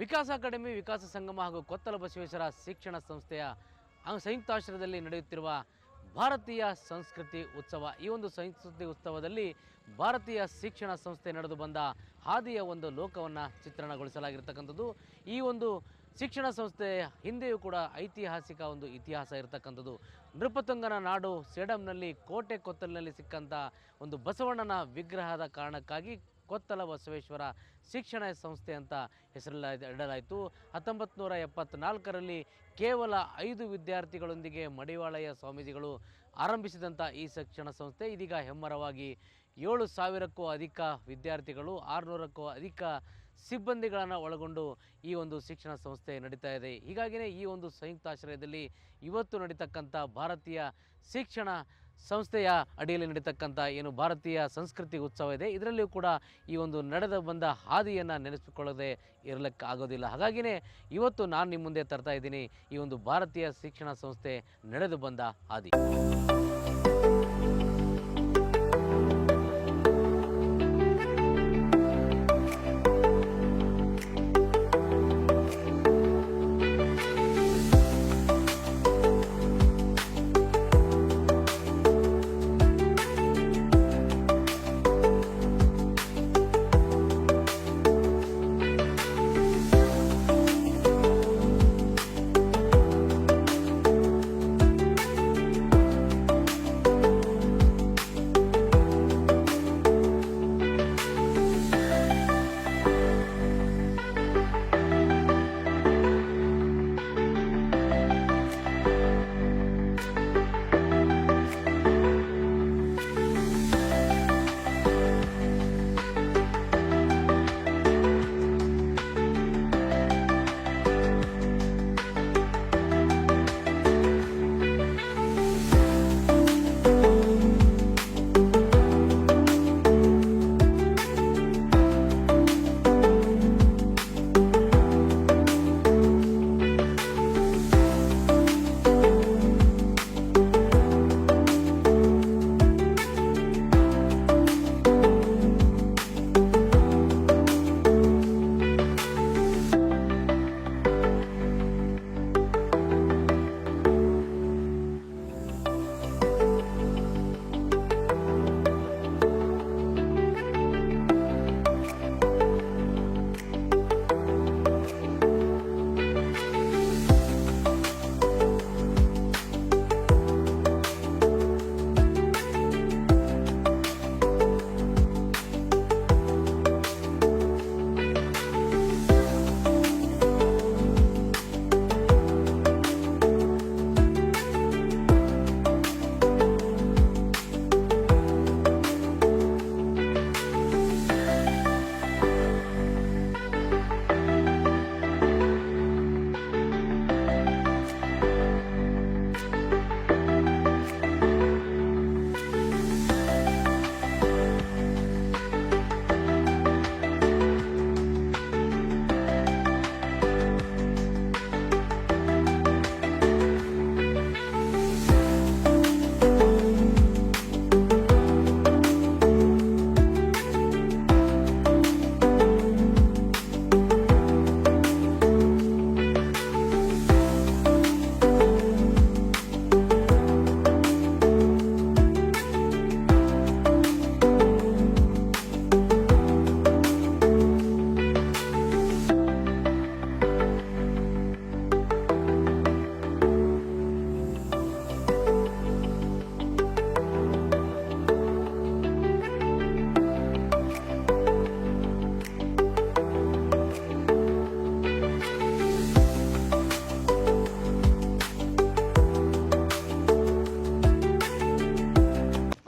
ವಿಕಾಸ ಅಕಾಡೆಮಿ, ವಿಕಾಸ ಸಂಗಮ ಹಾಗೂ ಕೊತ್ತಲ ಬಸವೇಶ್ವರ ಶಿಕ್ಷಣ ಸಂಸ್ಥೆಯ ಸಂಯುಕ್ತಾಶ್ರಯದಲ್ಲಿ ನಡೆಯುತ್ತಿರುವ ಭಾರತೀಯ ಸಂಸ್ಕೃತಿ ಉತ್ಸವ. ಈ ಒಂದು ಸಂಸ್ಕೃತಿ ಉತ್ಸವದಲ್ಲಿ ಭಾರತೀಯ ಶಿಕ್ಷಣ ಸಂಸ್ಥೆ ನಡೆದು ಬಂದ ಹಾದಿಯ ಒಂದು ಲೋಕವನ್ನು ಚಿತ್ರಣಗೊಳಿಸಲಾಗಿರ್ತಕ್ಕಂಥದ್ದು. ಈ ಒಂದು ಶಿಕ್ಷಣ ಸಂಸ್ಥೆ ಹಿಂದೆಯೂ ಕೂಡ ಐತಿಹಾಸಿಕ ಒಂದು ಇತಿಹಾಸ ಇರತಕ್ಕಂಥದ್ದು. ನೃಪತುಂಗನ ನಾಡು ಸೇಡಂನಲ್ಲಿ ಕೋಟೆ ಕೊತ್ತಲಿನಲ್ಲಿ ಸಿಕ್ಕಂಥ ಒಂದು ಬಸವಣ್ಣನ ವಿಗ್ರಹದ ಕಾರಣಕ್ಕಾಗಿ ಕೊತ್ತಲ ಬಸವೇಶ್ವರ ಶಿಕ್ಷಣ ಸಂಸ್ಥೆ ಅಂತ ಹೆಸರಿಡಲಾಯಿತು. 1974ರಲ್ಲಿ ಕೇವಲ 5 ವಿದ್ಯಾರ್ಥಿಗಳೊಂದಿಗೆ ಮಡಿವಾಳಯ್ಯ ಸ್ವಾಮೀಜಿಗಳು ಆರಂಭಿಸಿದಂಥ ಈ ಶಿಕ್ಷಣ ಸಂಸ್ಥೆ ಇದೀಗ ಹೆಮ್ಮರವಾಗಿ 7,000ಕ್ಕೂ ಅಧಿಕ ವಿದ್ಯಾರ್ಥಿಗಳು, 600ಕ್ಕೂ ಅಧಿಕ ಸಿಬ್ಬಂದಿಗಳನ್ನು ಒಳಗೊಂಡು ಈ ಒಂದು ಶಿಕ್ಷಣ ಸಂಸ್ಥೆ ನಡೀತಾ ಇದೆ. ಹೀಗಾಗಿಯೇ ಈ ಒಂದು ಸಂಯುಕ್ತಾಶ್ರಯದಲ್ಲಿ ಇವತ್ತು ನಡೀತಕ್ಕಂಥ ಭಾರತೀಯ ಶಿಕ್ಷಣ ಸಂಸ್ಥೆಯ ಅಡಿಯಲ್ಲಿ ನಡೀತಕ್ಕಂಥ ಏನು ಭಾರತೀಯ ಸಂಸ್ಕೃತಿ ಉತ್ಸವ ಇದೆ, ಇದರಲ್ಲಿಯೂ ಕೂಡ ಈ ಒಂದು ನಡೆದು ಬಂದ ಹಾದಿಯನ್ನು ನೆನೆಸಿಕೊಳ್ಳದೆ ಇರಲಿಕ್ಕಾಗೋದಿಲ್ಲ. ಹಾಗಾಗಿಯೇ ಇವತ್ತು ನಾನು ನಿಮ್ಮ ಮುಂದೆ ತರ್ತಾ ಇದ್ದೀನಿ ಈ ಒಂದು ಭಾರತೀಯ ಶಿಕ್ಷಣ ಸಂಸ್ಥೆ ನಡೆದು ಬಂದ ಹಾದಿ.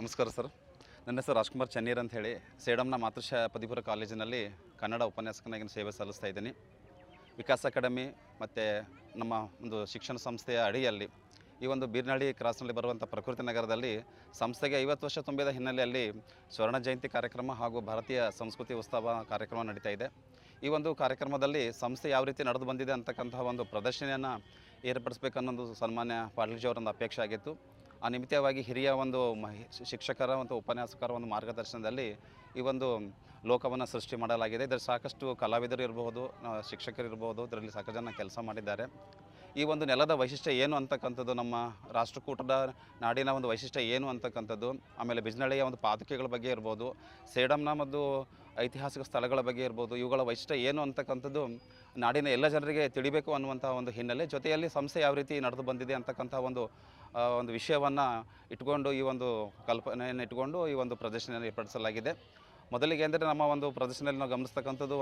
ನಮಸ್ಕಾರ ಸರ್, ನನ್ನ ಹೆಸರು ರಾಜ್ಕುಮಾರ್ ಚನ್ನೀರ್ ಅಂತ ಹೇಳಿ ಸೇಡಂನ ಮಾತೃಶ್ರೀ ಪದವಿಪೂರ್ವ ಕಾಲೇಜಿನಲ್ಲಿ ಕನ್ನಡ ಉಪನ್ಯಾಸಕನಾಗಿ ಸೇವೆ ಸಲ್ಲಿಸ್ತಾ ಇದ್ದೀನಿ. ವಿಕಾಸ ಅಕಾಡೆಮಿ ಮತ್ತು ನಮ್ಮ ಒಂದು ಶಿಕ್ಷಣ ಸಂಸ್ಥೆಯ ಅಡಿಯಲ್ಲಿ ಈ ಒಂದು ಬೀರ್ನಹಳ್ಳಿ ಕ್ರಾಸ್ನಲ್ಲಿ ಬರುವಂಥ ಪ್ರಕೃತಿ ನಗರದಲ್ಲಿ ಸಂಸ್ಥೆಗೆ 50 ವರ್ಷ ತುಂಬಿದ ಹಿನ್ನೆಲೆಯಲ್ಲಿ ಸ್ವರ್ಣ ಜಯಂತಿ ಕಾರ್ಯಕ್ರಮ ಹಾಗೂ ಭಾರತೀಯ ಸಂಸ್ಕೃತಿ ಉತ್ಸವ ಕಾರ್ಯಕ್ರಮ ನಡೀತಾ ಇದೆ. ಈ ಒಂದು ಕಾರ್ಯಕ್ರಮದಲ್ಲಿ ಸಂಸ್ಥೆ ಯಾವ ರೀತಿ ನಡೆದು ಬಂದಿದೆ ಅಂತಕ್ಕಂತಹ ಒಂದು ಪ್ರದರ್ಶನೆಯನ್ನು ಏರ್ಪಡಿಸಬೇಕನ್ನೋದು ಸನ್ಮಾನ್ಯ ಪಾಟೀಲ್ಜಿಯವರೊಂದು ಅಪೇಕ್ಷೆ ಆಗಿತ್ತು. ಆ ನಿಮಿತ್ತವಾಗಿ ಹಿರಿಯ ಒಂದು ಶಿಕ್ಷಕರ ಮತ್ತು ಉಪನ್ಯಾಸಕರ ಒಂದು ಮಾರ್ಗದರ್ಶನದಲ್ಲಿ ಈ ಒಂದು ಲೋಕವನ್ನು ಸೃಷ್ಟಿ ಮಾಡಲಾಗಿದೆ. ಇದರಲ್ಲಿ ಸಾಕಷ್ಟು ಕಲಾವಿದರು ಇರಬಹುದು, ಶಿಕ್ಷಕರು ಇರಬಹುದು, ಇದರಲ್ಲಿ ಸಾಕಷ್ಟು ಜನ ಕೆಲಸ ಮಾಡಿದ್ದಾರೆ. ಈ ಒಂದು ನೆಲದ ವೈಶಿಷ್ಟ್ಯ ಏನು ಅಂತಕ್ಕಂಥದ್ದು, ನಮ್ಮ ರಾಷ್ಟ್ರಕೂಟದ ನಾಡಿನ ಒಂದು ವೈಶಿಷ್ಟ್ಯ ಏನು ಅಂತಕ್ಕಂಥದ್ದು, ಆಮೇಲೆ ಬಿಜ್ನಳ್ಳಿಯ ಒಂದು ಪಾದುಕೆಗಳ ಬಗ್ಗೆ ಇರ್ಬೋದು, ಸೇಡಂನ ಮತ್ತು ಐತಿಹಾಸಿಕ ಸ್ಥಳಗಳ ಬಗ್ಗೆ ಇರ್ಬೋದು, ಇವುಗಳ ವೈಶಿಷ್ಟ್ಯ ಏನು ಅಂತಕ್ಕಂಥದ್ದು ನಾಡಿನ ಎಲ್ಲ ಜನರಿಗೆ ತಿಳಿಬೇಕು ಅನ್ನುವಂಥ ಒಂದು ಹಿನ್ನೆಲೆ, ಜೊತೆಯಲ್ಲಿ ಸಂಸ್ಥೆ ಯಾವ ರೀತಿ ನಡೆದು ಬಂದಿದೆ ಅಂತಕ್ಕಂಥ ಒಂದು ವಿಷಯವನ್ನು ಇಟ್ಕೊಂಡು, ಈ ಒಂದು ಕಲ್ಪನೆಯನ್ನು ಇಟ್ಕೊಂಡು ಈ ಒಂದು ಪ್ರದರ್ಶನ ಏರ್ಪಡಿಸಲಾಗಿದೆ. ಮೊದಲಿಗೆ ಅಂದರೆ ನಮ್ಮ ಒಂದು ಪ್ರದರ್ಶನದಲ್ಲಿ ನಾವು ಗಮನಿಸ್ತಕ್ಕಂಥದ್ದು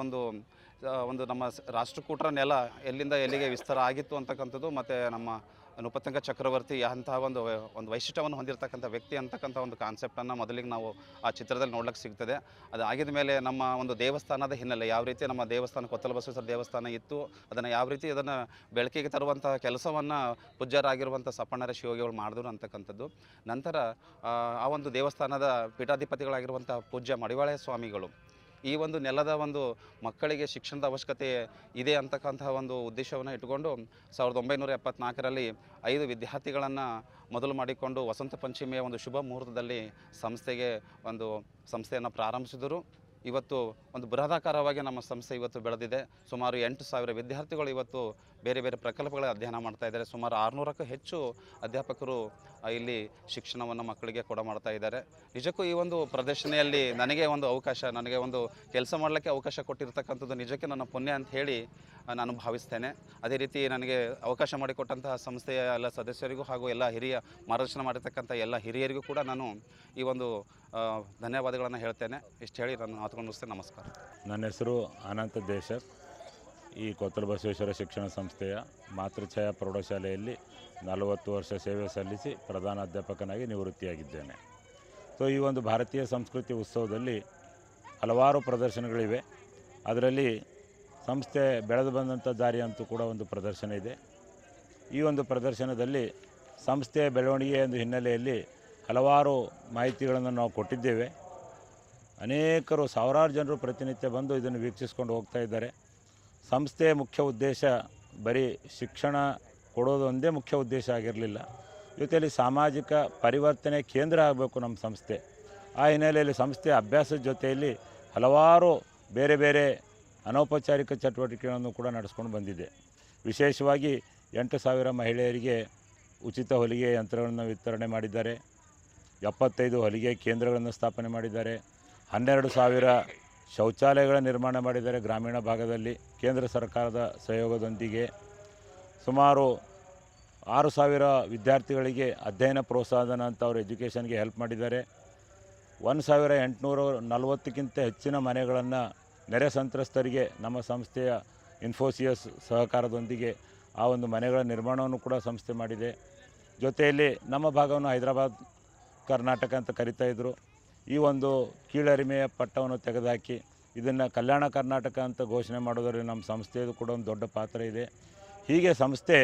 ಒಂದು ನಮ್ಮ ರಾಷ್ಟ್ರಕೂಟರ ನೆಲ ಎಲ್ಲಿಂದ ಎಲ್ಲಿಗೆ ವಿಸ್ತಾರ ಆಗಿತ್ತು ಅಂತಕ್ಕಂಥದ್ದು, ಮತ್ತು ನಮ್ಮ ನೃಪತುಂಗ ಚಕ್ರವರ್ತಿ ಅಂತಹ ಒಂದು ವೈಶಿಷ್ಟ್ಯವನ್ನು ಹೊಂದಿರತಕ್ಕಂಥ ವ್ಯಕ್ತಿ ಅಂತಕ್ಕಂಥ ಒಂದು ಕಾನ್ಸೆಪ್ಟನ್ನು ಮೊದಲಿಗೆ ನಾವು ಆ ಚಿತ್ರದಲ್ಲಿ ನೋಡ್ಲಿಕ್ಕೆ ಸಿಗ್ತದೆ. ಅದಾಗಿದ ಮೇಲೆ ನಮ್ಮ ಒಂದು ದೇವಸ್ಥಾನದ ಹಿನ್ನೆಲೆ, ಯಾವ ರೀತಿ ನಮ್ಮ ದೇವಸ್ಥಾನ ಕೊತ್ತಲ ಬಸವೇಶ್ವರ ದೇವಸ್ಥಾನ ಇತ್ತು, ಅದನ್ನು ಯಾವ ರೀತಿ ಅದನ್ನು ಬೆಳಕಿಗೆ ತರುವಂಥ ಕೆಲಸವನ್ನು ಪೂಜ್ಯರಾಗಿರುವಂಥ ಸಪ್ಪಣ್ಣರ ಶಿವಯೋಗಿಗಳು ಮಾಡಿದ್ರು ಅಂತಕ್ಕಂಥದ್ದು. ನಂತರ ಆ ಒಂದು ದೇವಸ್ಥಾನದ ಪೀಠಾಧಿಪತಿಗಳಾಗಿರುವಂಥ ಪೂಜ್ಯ ಮಡಿವಾಳ ಸ್ವಾಮಿಗಳು ಈ ಒಂದು ನೆಲದ ಒಂದು ಮಕ್ಕಳಿಗೆ ಶಿಕ್ಷಣದ ಅವಶ್ಯಕತೆ ಇದೆ ಅಂತಕ್ಕಂತಹ ಒಂದು ಉದ್ದೇಶವನ್ನು ಇಟ್ಟುಕೊಂಡು 1974ರಲ್ಲಿ 5 ವಿದ್ಯಾರ್ಥಿಗಳನ್ನು ಮೊದಲು ಮಾಡಿಕೊಂಡು ವಸಂತ ಪಂಚಮಿಯ ಒಂದು ಶುಭ ಮುಹೂರ್ತದಲ್ಲಿ ಸಂಸ್ಥೆಯನ್ನು ಪ್ರಾರಂಭಿಸಿದರು. ಇವತ್ತು ಒಂದು ಬೃಹದಾಕಾರವಾಗಿ ನಮ್ಮ ಸಂಸ್ಥೆ ಇವತ್ತು ಬೆಳೆದಿದೆ. ಸುಮಾರು 8,000 ವಿದ್ಯಾರ್ಥಿಗಳು ಇವತ್ತು ಬೇರೆ ಬೇರೆ ಪ್ರಕಲ್ಪಗಳ ಅಧ್ಯಯನ ಮಾಡ್ತಾ ಇದ್ದಾರೆ. ಸುಮಾರು 600ಕ್ಕೂ ಹೆಚ್ಚು ಅಧ್ಯಾಪಕರು ಇಲ್ಲಿ ಶಿಕ್ಷಣವನ್ನು ಮಕ್ಕಳಿಗೆ ಮಾಡ್ತಾ ಇದ್ದಾರೆ. ನಿಜಕ್ಕೂ ಈ ಒಂದು ಪ್ರದರ್ಶನೆಯಲ್ಲಿ ನನಗೆ ಒಂದು ಕೆಲಸ ಮಾಡಲಿಕ್ಕೆ ಅವಕಾಶ ಕೊಟ್ಟಿರ್ತಕ್ಕಂಥದ್ದು ನಿಜಕ್ಕೆ ನನ್ನ ಪುಣ್ಯ ಅಂತ ಹೇಳಿ ನಾನು ಭಾವಿಸ್ತೇನೆ. ಅದೇ ರೀತಿ ನನಗೆ ಅವಕಾಶ ಮಾಡಿಕೊಟ್ಟಂತಹ ಸಂಸ್ಥೆಯ ಎಲ್ಲ ಸದಸ್ಯರಿಗೂ ಹಾಗೂ ಎಲ್ಲ ಹಿರಿಯ ಮಾರ್ಗದರ್ಶನ ಮಾಡಿರ್ತಕ್ಕಂಥ ಎಲ್ಲ ಹಿರಿಯರಿಗೂ ಕೂಡ ನಾನು ಈ ಒಂದು ಧನ್ಯವಾದಗಳನ್ನು ಹೇಳ್ತೇನೆ. ಇಷ್ಟು ಹೇಳಿ ನಾನು ಮಾತುಕೊಂಡು ಮುಗಿಸ್ತೇನೆ. ನಮಸ್ಕಾರ. ನನ್ನ ಹೆಸರು ಅನಂತ ದೇಶರ್. ಈ ಕೊತ್ತಲ ಬಸವೇಶ್ವರ ಶಿಕ್ಷಣ ಸಂಸ್ಥೆಯ ಮಾತೃಛಾಯಾ ಪ್ರೌಢಶಾಲೆಯಲ್ಲಿ 40 ವರ್ಷ ಸೇವೆ ಸಲ್ಲಿಸಿ ಪ್ರಧಾನ ಅಧ್ಯಾಪಕನಾಗಿ ನಿವೃತ್ತಿಯಾಗಿದ್ದೇನೆ. ಸೊ ಈ ಒಂದು ಭಾರತೀಯ ಸಂಸ್ಕೃತಿ ಉತ್ಸವದಲ್ಲಿ ಹಲವಾರು ಪ್ರದರ್ಶನಗಳಿವೆ. ಅದರಲ್ಲಿ ಸಂಸ್ಥೆ ಬೆಳೆದು ಬಂದಂಥ ದಾರಿ ಅಂತೂ ಕೂಡ ಒಂದು ಪ್ರದರ್ಶನ ಇದೆ. ಈ ಒಂದು ಪ್ರದರ್ಶನದಲ್ಲಿ ಸಂಸ್ಥೆಯ ಬೆಳವಣಿಗೆಯ ಒಂದು ಹಿನ್ನೆಲೆಯಲ್ಲಿ ಹಲವಾರು ಮಾಹಿತಿಗಳನ್ನು ನಾವು ಕೊಟ್ಟಿದ್ದೇವೆ. ಅನೇಕರು ಸಾವಿರಾರು ಜನರು ಪ್ರತಿನಿತ್ಯ ಬಂದು ಇದನ್ನು ವೀಕ್ಷಿಸ್ಕೊಂಡು ಹೋಗ್ತಾ ಇದ್ದಾರೆ. ಸಂಸ್ಥೆಯ ಮುಖ್ಯ ಉದ್ದೇಶ ಬರೀ ಶಿಕ್ಷಣ ಕೊಡೋದು ಒಂದೇ ಮುಖ್ಯ ಉದ್ದೇಶ ಆಗಿರಲಿಲ್ಲ. ಜೊತೆಯಲ್ಲಿ ಸಾಮಾಜಿಕ ಪರಿವರ್ತನೆ ಕೇಂದ್ರ ಆಗಬೇಕು ನಮ್ಮ ಸಂಸ್ಥೆ. ಆ ಹಿನ್ನೆಲೆಯಲ್ಲಿ ಸಂಸ್ಥೆಯ ಅಭ್ಯಾಸದ ಜೊತೆಯಲ್ಲಿ ಹಲವಾರು ಬೇರೆ ಬೇರೆ ಅನೌಪಚಾರಿಕ ಚಟುವಟಿಕೆಗಳನ್ನು ಕೂಡ ನಡೆಸ್ಕೊಂಡು ಬಂದಿದೆ. ವಿಶೇಷವಾಗಿ 8,000 ಮಹಿಳೆಯರಿಗೆ ಉಚಿತ ಹೊಲಿಗೆ ಯಂತ್ರಗಳನ್ನು ವಿತರಣೆ ಮಾಡಿದ್ದಾರೆ. 75 ಹೊಲಿಗೆ ಕೇಂದ್ರಗಳನ್ನು ಸ್ಥಾಪನೆ ಮಾಡಿದ್ದಾರೆ. 12,000 ಶೌಚಾಲಯಗಳ ನಿರ್ಮಾಣ ಮಾಡಿದ್ದಾರೆ ಗ್ರಾಮೀಣ ಭಾಗದಲ್ಲಿ ಕೇಂದ್ರ ಸರ್ಕಾರದ ಸಹಯೋಗದೊಂದಿಗೆ. ಸುಮಾರು 6,000 ವಿದ್ಯಾರ್ಥಿಗಳಿಗೆ ಅಧ್ಯಯನ ಪ್ರೋತ್ಸಾಹಧನ ಅಂತ ಅವರು ಎಜುಕೇಷನ್ಗೆ ಹೆಲ್ಪ್ ಮಾಡಿದ್ದಾರೆ. 1,840ಕ್ಕಿಂತ ಹೆಚ್ಚಿನ ಮನೆಗಳನ್ನು ನೆರೆ ಸಂತ್ರಸ್ತರಿಗೆ ನಮ್ಮ ಸಂಸ್ಥೆಯ ಇನ್ಫೋಸಿಯಸ್ ಸಹಕಾರದೊಂದಿಗೆ ಆ ಒಂದು ಮನೆಗಳ ನಿರ್ಮಾಣವನ್ನು ಕೂಡ ಸಂಸ್ಥೆ ಮಾಡಿದೆ. ಜೊತೆಯಲ್ಲಿ ನಮ್ಮ ಭಾಗವನ್ನು ಹೈದರಾಬಾದ್ ಕರ್ನಾಟಕ ಅಂತ ಕರಿತಾ ಇದ್ದರು. ಈ ಒಂದು ಕೀಳರಿಮೆಯ ಪಟ್ಟವನ್ನು ತೆಗೆದುಹಾಕಿ ಇದನ್ನು ಕಲ್ಯಾಣ ಕರ್ನಾಟಕ ಅಂತ ಘೋಷಣೆ ಮಾಡೋದರಲ್ಲಿ ನಮ್ಮ ಸಂಸ್ಥೆಯದು ಕೂಡ ಒಂದು ದೊಡ್ಡ ಪಾತ್ರ ಇದೆ. ಹೀಗೆ ಸಂಸ್ಥೆ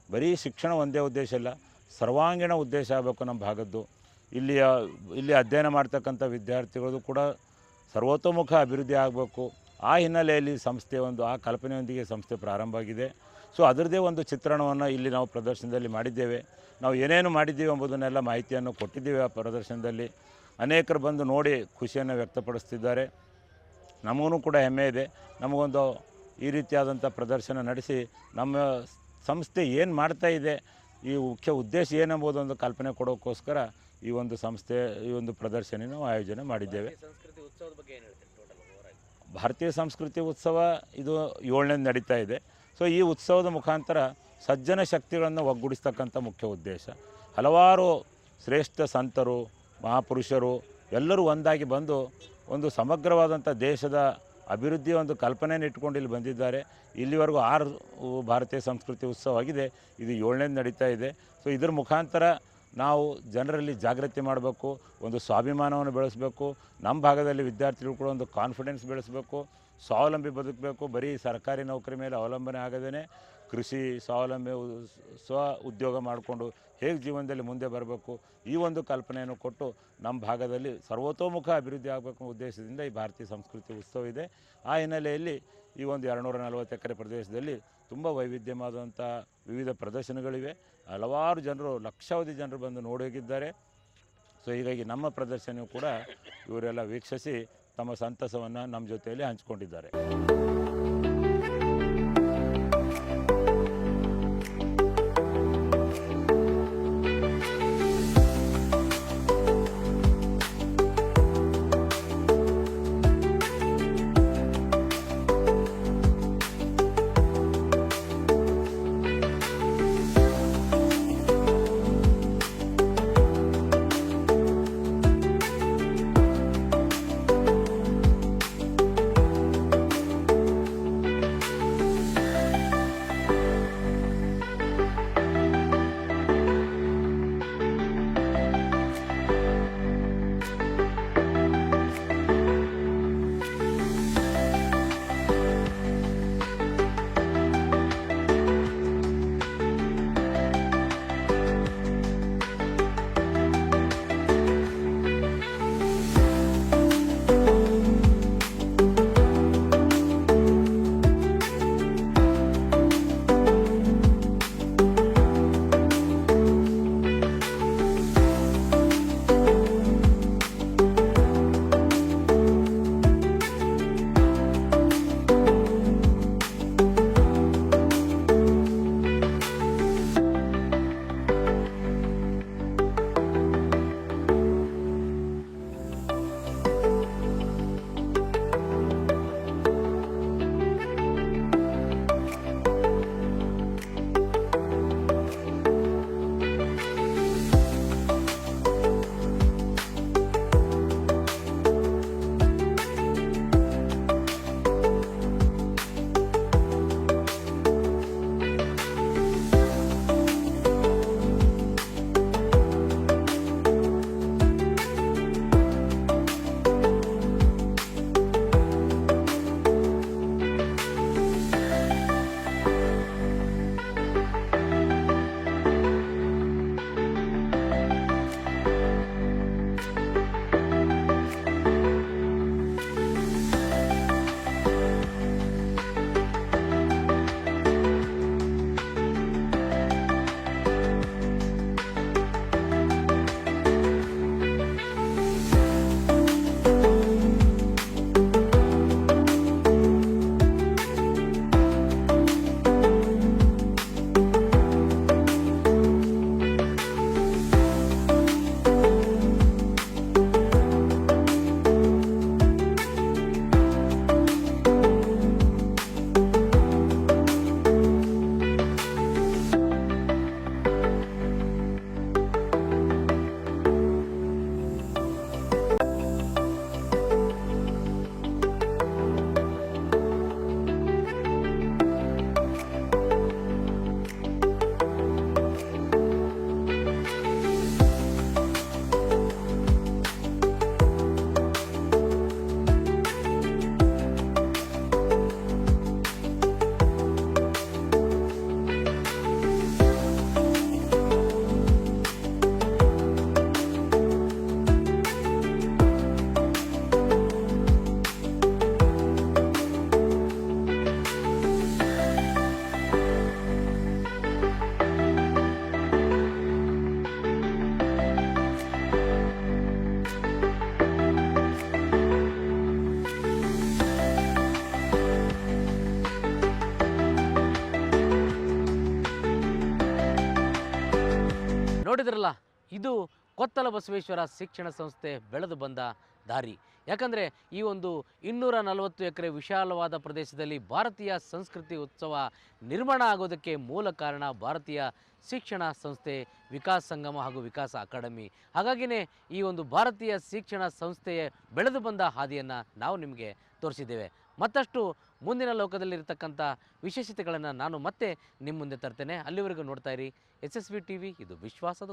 ಬರೀ ಶಿಕ್ಷಣ ಒಂದೇ ಉದ್ದೇಶ ಇಲ್ಲ, ಸರ್ವಾಂಗೀಣ ಉದ್ದೇಶ ಆಗಬೇಕು ನಮ್ಮ ಭಾಗದ್ದು. ಇಲ್ಲಿ ಅಧ್ಯಯನ ಮಾಡ್ತಕ್ಕಂಥ ವಿದ್ಯಾರ್ಥಿಗಳದು ಕೂಡ ಸರ್ವತೋಮುಖ ಅಭಿವೃದ್ಧಿ ಆಗಬೇಕು. ಆ ಹಿನ್ನೆಲೆಯಲ್ಲಿ ಸಂಸ್ಥೆ ಆ ಕಲ್ಪನೆಯೊಂದಿಗೆ ಸಂಸ್ಥೆ ಪ್ರಾರಂಭ ಆಗಿದೆ. ಸೊ ಅದರದ್ದೇ ಒಂದು ಚಿತ್ರಣವನ್ನು ಇಲ್ಲಿ ನಾವು ಪ್ರದರ್ಶನದಲ್ಲಿ ಮಾಡಿದ್ದೇವೆ. ನಾವು ಏನೇನು ಮಾಡಿದ್ದೀವಿ ಎಂಬುದನ್ನೆಲ್ಲ ಮಾಹಿತಿಯನ್ನು ಕೊಟ್ಟಿದ್ದೇವೆ ಆ ಪ್ರದರ್ಶನದಲ್ಲಿ. ಅನೇಕರು ಬಂದು ನೋಡಿ ಖುಷಿಯನ್ನು ವ್ಯಕ್ತಪಡಿಸ್ತಿದ್ದಾರೆ. ನಮಗೂ ಕೂಡ ಹೆಮ್ಮೆ ಇದೆ. ನಮಗೊಂದು ಈ ರೀತಿಯಾದಂಥ ಪ್ರದರ್ಶನ ನಡೆಸಿ ನಮ್ಮ ಸಂಸ್ಥೆ ಏನು ಮಾಡ್ತಾ ಇದೆ, ಈ ಮುಖ್ಯ ಉದ್ದೇಶ ಏನೆಂಬುದೊಂದು ಕಲ್ಪನೆ ಕೊಡೋಕ್ಕೋಸ್ಕರ ಈ ಒಂದು ಪ್ರದರ್ಶನ ನಾವು ಆಯೋಜನೆ ಮಾಡಿದ್ದೇವೆ. ಭಾರತೀಯ ಸಂಸ್ಕೃತಿ ಉತ್ಸವ ಇದು 7ನೇ ನಡೀತಾ ಇದೆ. ಸೊ ಈ ಉತ್ಸವದ ಮುಖಾಂತರ ಸಜ್ಜನ ಶಕ್ತಿಗಳನ್ನು ಒಗ್ಗೂಡಿಸ್ತಕ್ಕಂಥ ಮುಖ್ಯ ಉದ್ದೇಶ. ಹಲವಾರು ಶ್ರೇಷ್ಠ ಸಂತರು, ಮಹಾಪುರುಷರು ಎಲ್ಲರೂ ಒಂದಾಗಿ ಬಂದು ಒಂದು ಸಮಗ್ರವಾದಂಥ ದೇಶದ ಅಭಿವೃದ್ಧಿಯ ಒಂದು ಕಲ್ಪನೆಯನ್ನು ಇಟ್ಕೊಂಡು ಇಲ್ಲಿ ಬಂದಿದ್ದಾರೆ. ಇಲ್ಲಿವರೆಗೂ 6 ಭಾರತೀಯ ಸಂಸ್ಕೃತಿ ಉತ್ಸವ ಆಗಿದೆ. ಇದು 7ನೇ ನಡೀತಾ ಇದೆ. ಸೊ ಇದ್ರ ಮುಖಾಂತರ ನಾವು ಜನರಲ್ಲಿ ಜಾಗೃತಿ ಮಾಡಬೇಕು, ಒಂದು ಸ್ವಾಭಿಮಾನವನ್ನು ಬೆಳೆಸಬೇಕು. ನಮ್ಮ ಭಾಗದಲ್ಲಿ ವಿದ್ಯಾರ್ಥಿಗಳು ಕೂಡ ಒಂದು ಕಾನ್ಫಿಡೆನ್ಸ್ ಬೆಳೆಸಬೇಕು, ಸ್ವಾವಲಂಬಿ ಬದುಕಬೇಕು. ಬರೀ ಸರ್ಕಾರಿ ನೌಕರಿ ಮೇಲೆ ಅವಲಂಬನೆ ಆಗದೇ ಕೃಷಿ ಸ್ವಾವಲಂಬಿ ಸ್ವ ಉದ್ಯೋಗ ಮಾಡಿಕೊಂಡು ಹೇಗೆ ಜೀವನದಲ್ಲಿ ಮುಂದೆ ಬರಬೇಕು, ಈ ಒಂದು ಕಲ್ಪನೆಯನ್ನು ಕೊಟ್ಟು ನಮ್ಮ ಭಾಗದಲ್ಲಿ ಸರ್ವತೋಮುಖ ಅಭಿವೃದ್ಧಿ ಆಗಬೇಕು ಉದ್ದೇಶದಿಂದ ಈ ಭಾರತೀಯ ಸಂಸ್ಕೃತಿ ಉತ್ಸವ ಇದೆ. ಆ ಹಿನ್ನೆಲೆಯಲ್ಲಿ ಈ ಒಂದು 240 ಎಕರೆ ಪ್ರದೇಶದಲ್ಲಿ ತುಂಬ ವೈವಿಧ್ಯವಾದಂಥ ವಿವಿಧ ಪ್ರದರ್ಶನಗಳಿವೆ. ಹಲವಾರು ಜನರು, ಲಕ್ಷಾವಧಿ ಜನರು ಬಂದು ನೋಡಿ ಹೋಗಿದ್ದಾರೆ. ಸೊ ಹೀಗಾಗಿ ನಮ್ಮ ಪ್ರದರ್ಶನವು ಕೂಡ ಇವರೆಲ್ಲ ವೀಕ್ಷಿಸಿ ತಮ್ಮ ಸಂತಸವನ್ನು ನಮ್ಮ ಜೊತೆಯಲ್ಲಿ ಹಂಚಿಕೊಂಡಿದ್ದಾರೆ. ನೋಡಿದ್ರಲ್ಲ, ಇದು ಕೊತ್ತಲ ಬಸವೇಶ್ವರ ಶಿಕ್ಷಣ ಸಂಸ್ಥೆ ಬೆಳೆದು ಬಂದ ದಾರಿ. ಯಾಕಂದರೆ ಈ ಒಂದು 240 ಎಕರೆ ವಿಶಾಲವಾದ ಪ್ರದೇಶದಲ್ಲಿ ಭಾರತೀಯ ಸಂಸ್ಕೃತಿ ಉತ್ಸವ ನಿರ್ಮಾಣ ಆಗೋದಕ್ಕೆ ಮೂಲ ಕಾರಣ ಭಾರತೀಯ ಶಿಕ್ಷಣ ಸಂಸ್ಥೆ, ವಿಕಾಸ ಸಂಗಮ ಹಾಗೂ ವಿಕಾಸ ಅಕಾಡೆಮಿ. ಹಾಗಾಗಿಯೇ ಈ ಒಂದು ಭಾರತೀಯ ಶಿಕ್ಷಣ ಸಂಸ್ಥೆಯ ಬೆಳೆದು ಬಂದ ಹಾದಿಯನ್ನು ನಾವು ನಿಮಗೆ ತೋರಿಸಿದ್ದೇವೆ. ಮತ್ತಷ್ಟು ಮುಂದಿನ ಲೋಕದಲ್ಲಿರ್ತಕ್ಕಂಥ ವಿಶೇಷತೆಗಳನ್ನು ನಾನು ಮತ್ತೆ ನಿಮ್ಮ ಮುಂದೆ ತರ್ತೇನೆ. ಅಲ್ಲಿವರೆಗೂ ನೋಡ್ತಾ ಇರಿ SSV TV, ಇದು ವಿಶ್ವಾಸದ